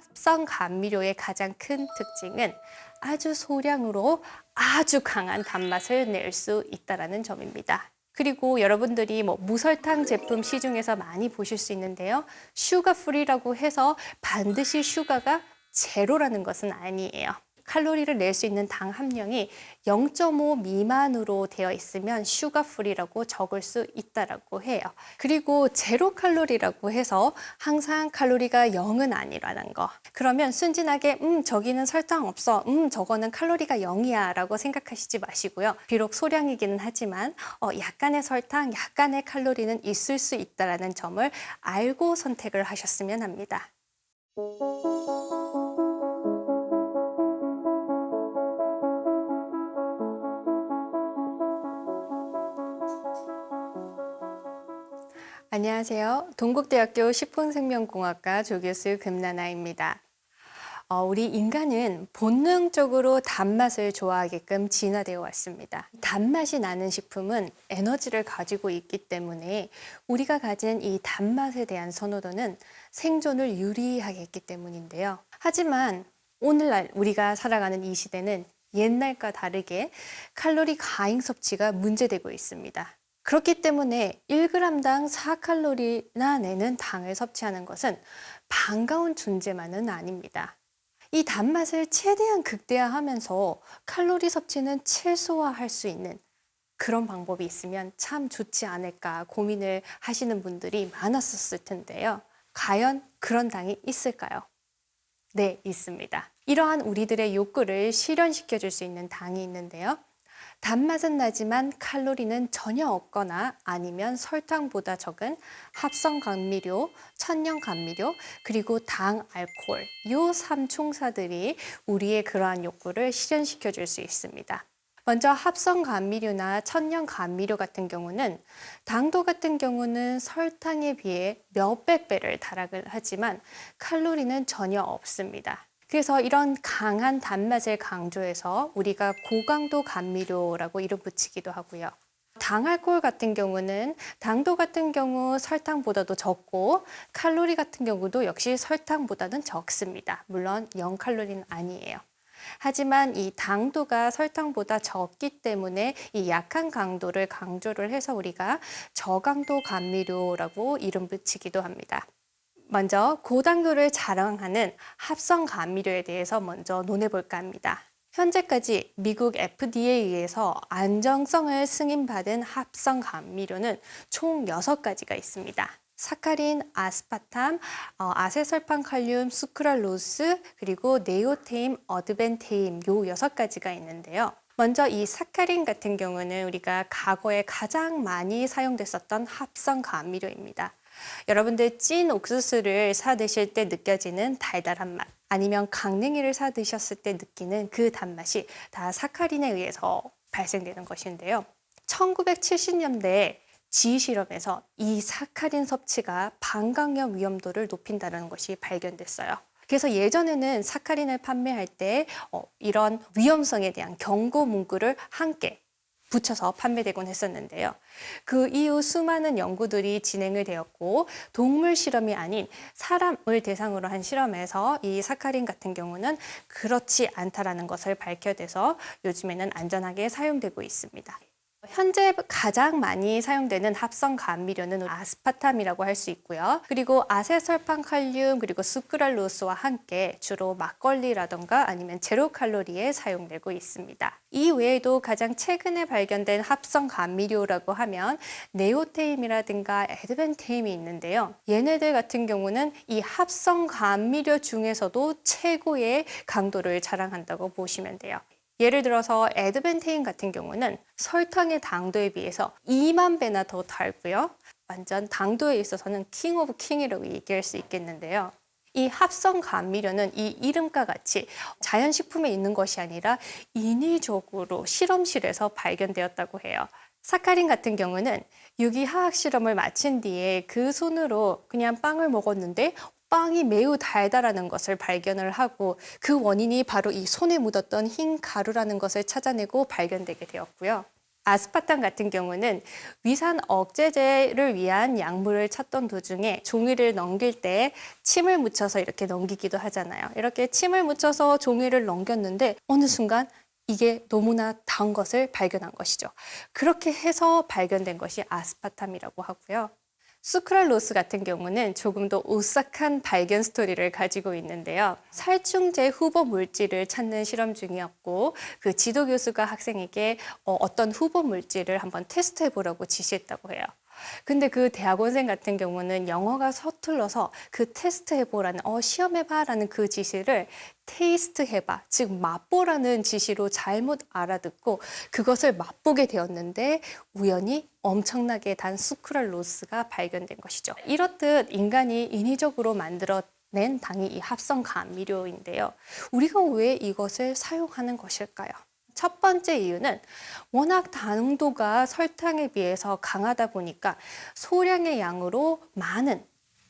합성 감미료의 가장 큰 특징은 아주 소량으로 아주 강한 단맛을 낼 수 있다는 점입니다. 그리고 여러분들이 무설탕 제품 시중에서 많이 보실 수 있는데요. 슈가 프리라고 해서 반드시 슈가가 제로라는 것은 아니에요. 칼로리를 낼 수 있는 당 함량이 0.5 미만으로 되어 있으면 슈가 프리라고 적을 수 있다고 해요. 그리고 제로 칼로리라고 해서 항상 칼로리가 0은 아니라는 거. 그러면 순진하게 저기는 설탕 없어. 저거는 칼로리가 0이야 라고 생각하시지 마시고요. 비록 소량이기는 하지만 약간의 설탕, 약간의 칼로리는 있을 수 있다는 점을 알고 선택을 하셨으면 합니다. 안녕하세요. 동국대학교 식품생명공학과 조교수 금나나입니다. 우리 인간은 본능적으로 단맛을 좋아하게끔 진화되어 왔습니다. 단맛이 나는 식품은 에너지를 가지고 있기 때문에 우리가 가진 이 단맛에 대한 선호도는 생존을 유리하게 했기 때문인데요. 하지만 오늘날 우리가 살아가는 이 시대는 옛날과 다르게 칼로리 과잉 섭취가 문제되고 있습니다. 그렇기 때문에 1g당 4칼로리나 내는 당을 섭취하는 것은 반가운 존재만은 아닙니다. 이 단맛을 최대한 극대화하면서 칼로리 섭취는 최소화할 수 있는 그런 방법이 있으면 참 좋지 않을까 고민을 하시는 분들이 많았었을 텐데요. 과연 그런 당이 있을까요? 네, 있습니다. 이러한 우리들의 욕구를 실현시켜 줄 수 있는 당이 있는데요. 단맛은 나지만 칼로리는 전혀 없거나 아니면 설탕보다 적은 합성 감미료, 천연 감미료, 그리고 당, 알코올 이 3총사들이 우리의 그러한 욕구를 실현시켜 줄 수 있습니다. 먼저 합성 감미료나 천연 감미료 같은 경우는 당도 같은 경우는 설탕에 비해 몇백 배를 달하긴 하지만 칼로리는 전혀 없습니다. 그래서 이런 강한 단맛을 강조해서 우리가 고강도 감미료라고 이름 붙이기도 하고요. 당알코올 같은 경우는 당도 같은 경우 설탕보다도 적고 칼로리 같은 경우도 역시 설탕보다는 적습니다. 물론 0칼로리는 아니에요. 하지만 이 당도가 설탕보다 적기 때문에 이 약한 강도를 강조를 해서 우리가 저강도 감미료라고 이름 붙이기도 합니다. 먼저 고당도를 자랑하는 합성 감미료에 대해서 먼저 논해볼까 합니다. 현재까지 미국 FDA에 의해서 안정성을 승인받은 합성 감미료는 총 6가지가 있습니다. 사카린, 아스파탐, 아세설판칼륨, 수크랄로스, 그리고 네오테임, 어드벤테임 요 6가지가 있는데요. 먼저 이 사카린 같은 경우는 우리가 과거에 가장 많이 사용됐었던 합성 감미료입니다. 여러분들 찐 옥수수를 사 드실 때 느껴지는 달달한 맛, 아니면 강냉이를 사 드셨을 때 느끼는 그 단맛이 다 사카린에 의해서 발생되는 것인데요. 1970년대에 지실험에서 이 사카린 섭취가 방광염 위험도를 높인다는 것이 발견됐어요. 그래서 예전에는 사카린을 판매할 때 이런 위험성에 대한 경고 문구를 함께 붙여서 판매되곤 했었는데요. 그 이후 수많은 연구들이 진행을 되었고 동물 실험이 아닌 사람을 대상으로 한 실험에서 이 사카린 같은 경우는 그렇지 않다라는 것을 밝혀내서 요즘에는 안전하게 사용되고 있습니다. 현재 가장 많이 사용되는 합성 감미료는 아스파탐이라고 할 수 있고요. 그리고 아세설판칼륨 그리고 수크랄로스와 함께 주로 막걸리라던가 아니면 제로 칼로리에 사용되고 있습니다. 이 외에도 가장 최근에 발견된 합성 감미료라고 하면 네오테임이라든가 에드벤테임이 있는데요. 얘네들 같은 경우는 이 합성 감미료 중에서도 최고의 강도를 자랑한다고 보시면 돼요. 예를 들어서 에드벤테인 같은 경우는 설탕의 당도에 비해서 2만 배나 더 달고요. 완전 당도에 있어서는 킹 오브 킹이라고 얘기할 수 있겠는데요. 이 합성 감미료는 이 이름과 같이 자연식품에 있는 것이 아니라 인위적으로 실험실에서 발견되었다고 해요. 사카린 같은 경우는 유기화학 실험을 마친 뒤에 그 손으로 그냥 빵을 먹었는데 빵이 매우 달달하는 것을 발견을 하고 그 원인이 바로 이 손에 묻었던 흰 가루라는 것을 찾아내고 발견되게 되었고요. 아스파탐 같은 경우는 위산 억제제를 위한 약물을 찾던 도중에 종이를 넘길 때 침을 묻혀서 이렇게 넘기기도 하잖아요. 이렇게 침을 묻혀서 종이를 넘겼는데 어느 순간 이게 너무나 단 것을 발견한 것이죠. 그렇게 해서 발견된 것이 아스파탐이라고 하고요. 수크랄로스 같은 경우는 조금 더 오싹한 발견 스토리를 가지고 있는데요. 살충제 후보 물질을 찾는 실험 중이었고 그 지도 교수가 학생에게 어떤 후보 물질을 한번 테스트해 보라고 지시했다고 해요. 근데 그 대학원생 같은 경우는 영어가 서툴러서 그 테스트 해보라는 시험해봐라는 그 지시를 테이스트 해봐, 즉 맛보라는 지시로 잘못 알아듣고 그것을 맛보게 되었는데 우연히 엄청나게 단 수크랄로스가 발견된 것이죠. 이렇듯 인간이 인위적으로 만들어낸 당이 이 합성 감미료인데요. 우리가 왜 이것을 사용하는 것일까요? 첫 번째 이유는 워낙 당도가 설탕에 비해서 강하다 보니까 소량의 양으로 많은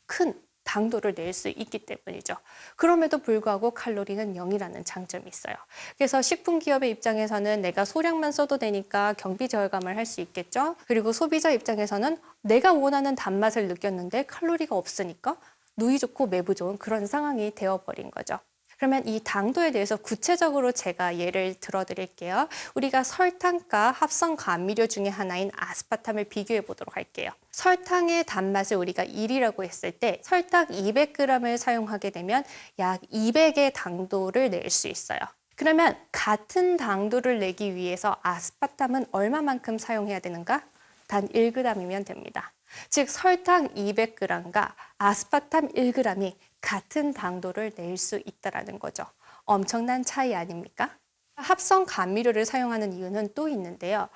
큰 당도를 낼 수 있기 때문이죠. 그럼에도 불구하고 칼로리는 0이라는 장점이 있어요. 그래서 식품기업의 입장에서는 내가 소량만 써도 되니까 경비 절감을 할 수 있겠죠. 그리고 소비자 입장에서는 내가 원하는 단맛을 느꼈는데 칼로리가 없으니까 누이 좋고 매부 좋은 그런 상황이 되어버린 거죠. 그러면 이 당도에 대해서 구체적으로 제가 예를 들어 드릴게요. 우리가 설탕과 합성 감미료 중에 하나인 아스파탐을 비교해 보도록 할게요. 설탕의 단맛을 우리가 1이라고 했을 때 설탕 200g을 사용하게 되면 약 200의 당도를 낼 수 있어요. 그러면 같은 당도를 내기 위해서 아스파탐은 얼마만큼 사용해야 되는가? 단 1g이면 됩니다. 즉 설탕 200g과 아스파탐 1g이 같은 당도를 낼 수 있다는 거죠. 엄청난 차이 아닙니까? 합성 감미료를 사용하는 이유는 또 있는데요.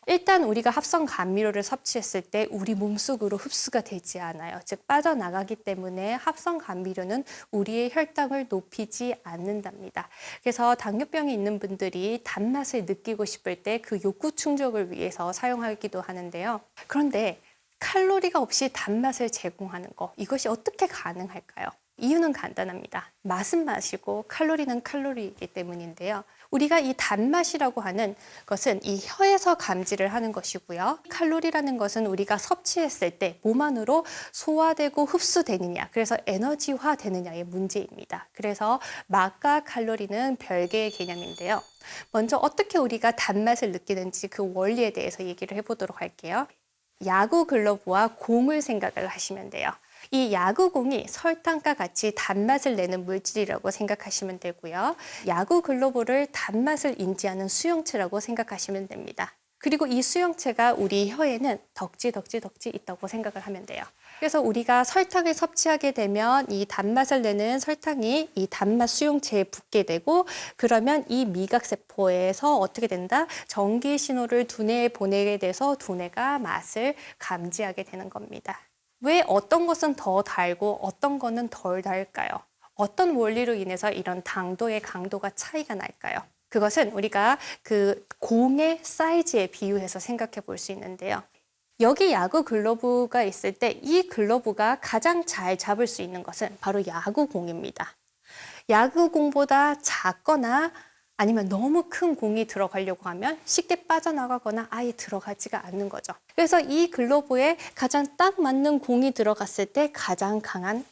일단 우리가 합성 감미료를 섭취했을 때 우리 몸속으로 흡수가 되지 않아요. 즉 빠져나가기 때문에 합성 감미료는 우리의 혈당을 높이지 않는답니다. 그래서 당뇨병이 있는 분들이 단맛을 느끼고 싶을 때 그 욕구 충족을 위해서 사용하기도 하는데요. 그런데 칼로리가 없이 단맛을 제공하는 거, 이것이 어떻게 가능할까요? 이유는 간단합니다. 맛은 맛이고 칼로리는 칼로리이기 때문인데요. 우리가 이 단맛이라고 하는 것은 이 혀에서 감지를 하는 것이고요. 칼로리라는 것은 우리가 섭취했을 때 몸 안으로 소화되고 흡수되느냐, 그래서 에너지화 되느냐의 문제입니다. 그래서 맛과 칼로리는 별개의 개념인데요. 먼저 어떻게 우리가 단맛을 느끼는지 그 원리에 대해서 얘기를 해보도록 할게요. 야구 글러브와 공을 생각을 하시면 돼요. 이 야구공이 설탕과 같이 단맛을 내는 물질이라고 생각하시면 되고요. 야구 글러브를 단맛을 인지하는 수용체라고 생각하시면 됩니다. 그리고 이 수용체가 우리 혀에는 덕지 있다고 생각을 하면 돼요. 그래서 우리가 설탕을 섭취하게 되면 이 단맛을 내는 설탕이 이 단맛 수용체에 붙게 되고 그러면 이 미각세포에서 어떻게 된다? 전기 신호를 두뇌에 보내게 돼서 두뇌가 맛을 감지하게 되는 겁니다. 왜 어떤 것은 더 달고 어떤 거는 덜 달까요? 어떤 원리로 인해서 이런 당도의 강도가 차이가 날까요? 그것은 우리가 그 공의 사이즈에 비유해서 생각해 볼 수 있는데요. 여기 야구 글러브가 있을 때 이 글러브가 가장 잘 잡을 수 있는 것은 바로 야구공입니다. 야구공보다 작거나 아니면 너무 큰 공이 들어가려고 하면 쉽게 빠져나가거나 아예 들어가지가 않는 거죠. 그래서 이 글러브에 가장 딱 맞는 공이 들어갔을 때 가장 강한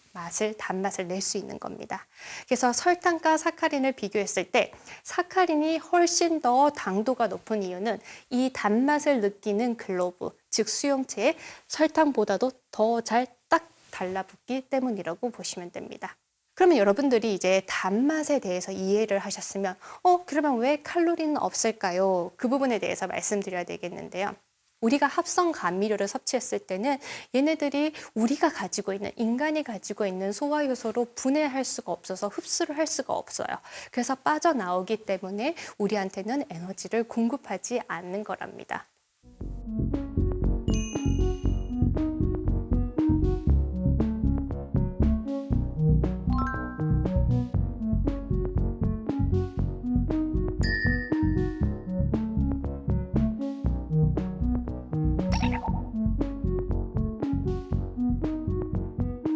단맛을 낼 수 있는 겁니다. 그래서 설탕과 사카린을 비교했을 때 사카린이 훨씬 더 당도가 높은 이유는 이 단맛을 느끼는 글러브, 즉 수용체에 설탕보다도 더 잘 딱 달라붙기 때문이라고 보시면 됩니다. 그러면 여러분들이 이제 단맛에 대해서 이해를 하셨으면 그러면 왜 칼로리는 없을까요? 그 부분에 대해서 말씀드려야 되겠는데요. 우리가 합성 감미료를 섭취했을 때는 얘네들이 우리가 가지고 있는, 인간이 가지고 있는 소화 요소로 분해할 수가 없어서 흡수를 할 수가 없어요. 그래서 빠져나오기 때문에 우리한테는 에너지를 공급하지 않는 거랍니다.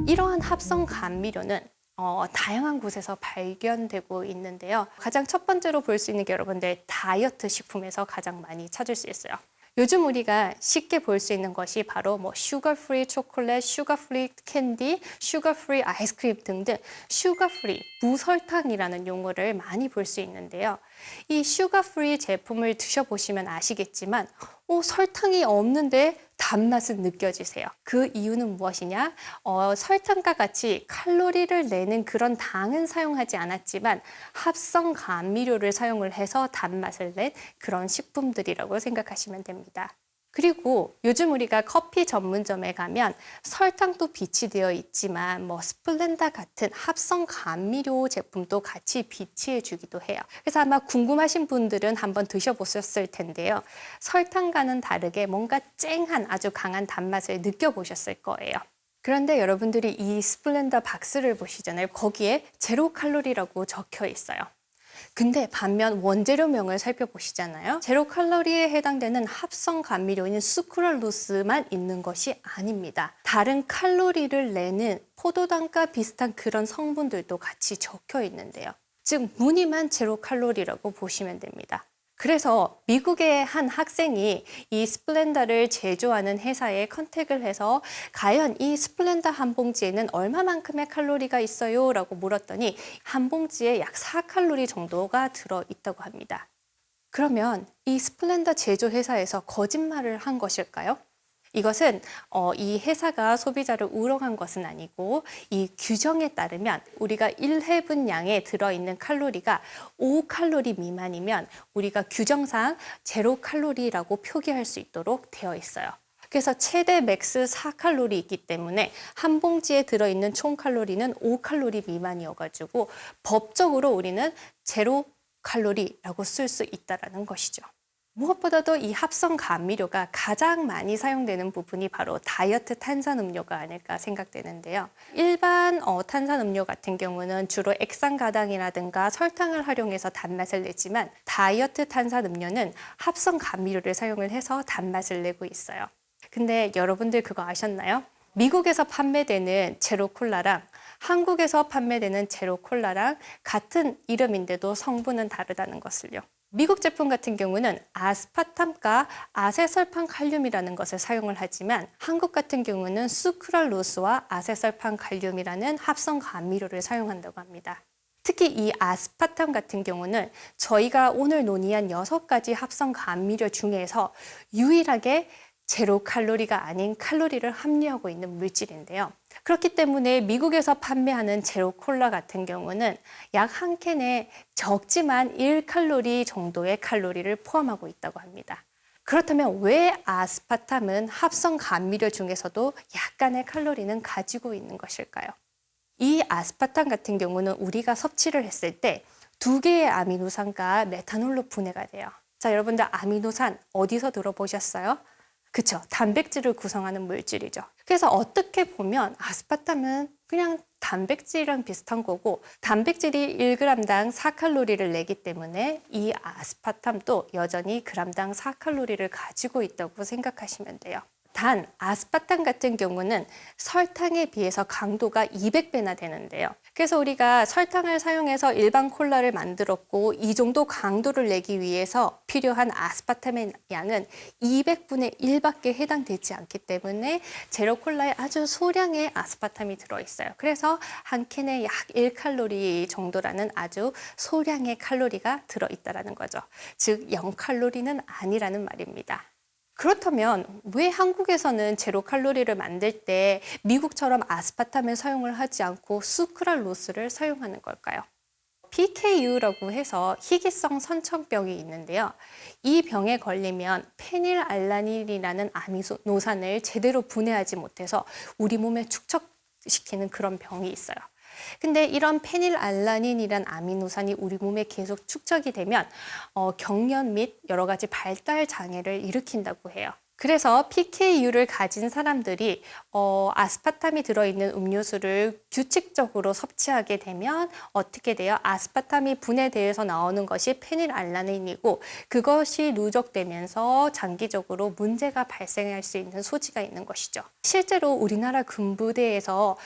이러한 합성 감미료는 다양한 곳에서 발견되고 있는데요. 가장 첫 번째로 볼 수 있는 게 여러분들 다이어트 식품에서 가장 많이 찾을 수 있어요. 요즘 우리가 쉽게 볼 수 있는 것이 바로 슈가 프리 초콜릿, 슈가 프리 캔디, 슈가 프리 아이스크림 등등 슈가 프리, 무설탕이라는 용어를 많이 볼 수 있는데요. 이 슈가 프리 제품을 드셔보시면 아시겠지만 설탕이 없는데 단맛은 느껴지세요. 그 이유는 무엇이냐? 설탕과 같이 칼로리를 내는 그런 당은 사용하지 않았지만 합성 감미료를 사용을 해서 단맛을 낸 그런 식품들이라고 생각하시면 됩니다. 그리고 요즘 우리가 커피 전문점에 가면 설탕도 비치되어 있지만 스플렌다 같은 합성 감미료 제품도 같이 비치해 주기도 해요. 그래서 아마 궁금하신 분들은 한번 드셔보셨을 텐데요. 설탕과는 다르게 뭔가 쨍한 아주 강한 단맛을 느껴보셨을 거예요. 그런데 여러분들이 이 스플렌다 박스를 보시잖아요. 거기에 제로 칼로리라고 적혀 있어요. 근데 반면 원재료명을 살펴보시잖아요. 제로 칼로리에 해당되는 합성 감미료인 수크랄로스만 있는 것이 아닙니다. 다른 칼로리를 내는 포도당과 비슷한 그런 성분들도 같이 적혀 있는데요. 즉 무늬만 제로 칼로리라고 보시면 됩니다. 그래서 미국의 한 학생이 이 스플렌다를 제조하는 회사에 컨택을 해서 과연 이 스플렌다 한 봉지에는 얼마만큼의 칼로리가 있어요? 라고 물었더니 한 봉지에 약 4칼로리 정도가 들어있다고 합니다. 그러면 이 스플렌다 제조 회사에서 거짓말을 한 것일까요? 이것은 이 회사가 소비자를 우롱한 것은 아니고 이 규정에 따르면 우리가 1회분 양에 들어있는 칼로리가 5칼로리 미만이면 우리가 규정상 제로 칼로리라고 표기할 수 있도록 되어 있어요. 그래서 최대 맥스 4칼로리 있기 때문에 한 봉지에 들어있는 총 칼로리는 5칼로리 미만이어가지고 법적으로 우리는 제로 칼로리라고 쓸 수 있다는 것이죠. 무엇보다도 이 합성 감미료가 가장 많이 사용되는 부분이 바로 다이어트 탄산음료가 아닐까 생각되는데요. 일반 탄산음료 같은 경우는 주로 액상가당이라든가 설탕을 활용해서 단맛을 내지만 다이어트 탄산음료는 합성 감미료를 사용을 해서 단맛을 내고 있어요. 근데 여러분들 그거 아셨나요? 미국에서 판매되는 제로콜라랑 한국에서 판매되는 제로콜라랑 같은 이름인데도 성분은 다르다는 것을요. 미국 제품 같은 경우는 아스파탐과 아세설판칼륨이라는 것을 사용을 하지만 한국 같은 경우는 수크랄로스와 아세설판칼륨이라는 합성 감미료를 사용한다고 합니다. 특히 이 아스파탐 같은 경우는 저희가 오늘 논의한 6가지 합성 감미료 중에서 유일하게 제로 칼로리가 아닌 칼로리를 함유하고 있는 물질인데요. 그렇기 때문에 미국에서 판매하는 제로 콜라 같은 경우는 약 한 캔에 적지만 1칼로리 정도의 칼로리를 포함하고 있다고 합니다. 그렇다면 왜 아스파탐은 합성 감미료 중에서도 약간의 칼로리는 가지고 있는 것일까요? 이 아스파탐 같은 경우는 우리가 섭취를 했을 때 2개의 아미노산과 메탄올로 분해가 돼요. 자, 여러분들 아미노산 어디서 들어보셨어요? 그쵸, 단백질을 구성하는 물질이죠. 그래서 어떻게 보면 아스파탐은 그냥 단백질이랑 비슷한 거고 단백질이 1g당 4칼로리를 내기 때문에 이 아스파탐도 여전히 g당 4칼로리를 가지고 있다고 생각하시면 돼요. 단 아스파탐 같은 경우는 설탕에 비해서 강도가 200배나 되는데요. 그래서 우리가 설탕을 사용해서 일반 콜라를 만들었고 이 정도 강도를 내기 위해서 필요한 아스파탐의 양은 200분의 1밖에 해당되지 않기 때문에 제로 콜라에 아주 소량의 아스파탐이 들어있어요. 그래서 한 캔에 약 1칼로리 정도라는 아주 소량의 칼로리가 들어있다는 거죠. 즉 0칼로리는 아니라는 말입니다. 그렇다면 왜 한국에서는 제로 칼로리를 만들 때 미국처럼 아스파탐을 사용을 하지 않고 수크랄로스를 사용하는 걸까요? PKU라고 해서 희귀성 선천병이 있는데요. 이 병에 걸리면 페닐알라닌이라는 아미노산을 제대로 분해하지 못해서 우리 몸에 축적시키는 그런 병이 있어요. 근데 이런 페닐알라닌이란 아미노산이 우리 몸에 계속 축적이 되면 경련 및 여러 가지 발달 장애를 일으킨다고 해요. 그래서 PKU를 가진 사람들이 아스파탐이 들어있는 음료수를 규칙적으로 섭취하게 되면 어떻게 돼요? 아스파탐이 분해되어서 나오는 것이 페닐알라닌이고 그것이 누적되면서 장기적으로 문제가 발생할 수 있는 소지가 있는 것이죠. 실제로 우리나라 군부대에서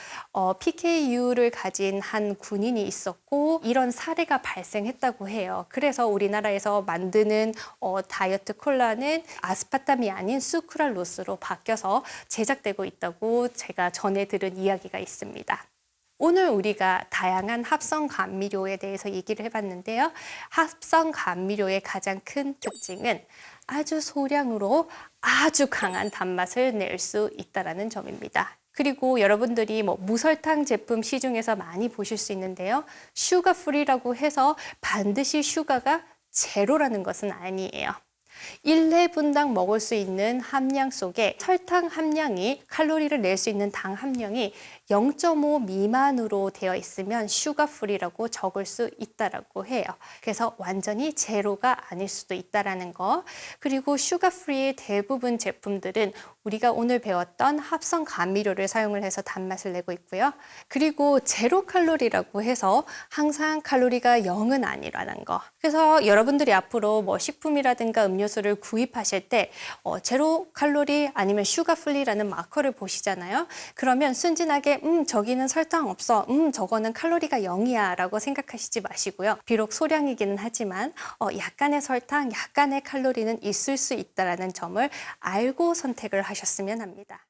PKU를 가진 한 군인이 있었고 이런 사례가 발생했다고 해요. 그래서 우리나라에서 만드는 다이어트 콜라는 아스파탐이 아닌 수크랄로스로 바뀌어서 제작되고 있다고 제가 전해 들은 이야기가 있습니다. 오늘 우리가 다양한 합성 감미료에 대해서 얘기를 해봤는데요. 합성 감미료의 가장 큰 특징은 아주 소량으로 아주 강한 단맛을 낼 수 있다는 점입니다. 그리고 여러분들이 무설탕 제품 시중에서 많이 보실 수 있는데요. 슈가 프리라고 해서 반드시 슈가가 제로라는 것은 아니에요. 1회분당 먹을 수 있는 함량 속에 설탕 함량이 칼로리를 낼 수 있는 당 함량이 0.5 미만으로 되어 있으면 슈가 프리라고 적을 수 있다라고 해요. 그래서 완전히 제로가 아닐 수도 있다라는 거. 그리고 슈가 프리의 대부분 제품들은 우리가 오늘 배웠던 합성 감미료를 사용을 해서 단맛을 내고 있고요. 그리고 제로 칼로리라고 해서 항상 칼로리가 0은 아니라는 거. 그래서 여러분들이 앞으로 식품이라든가 음료수를 구입하실 때 제로 칼로리 아니면 슈가 프리라는 마커를 보시잖아요. 그러면 순진하게 저기는 설탕 없어. 저거는 칼로리가 0이야 라고 생각하시지 마시고요. 비록 소량이기는 하지만 약간의 설탕, 약간의 칼로리는 있을 수 있다는 점을 알고 선택을 하셨으면 합니다.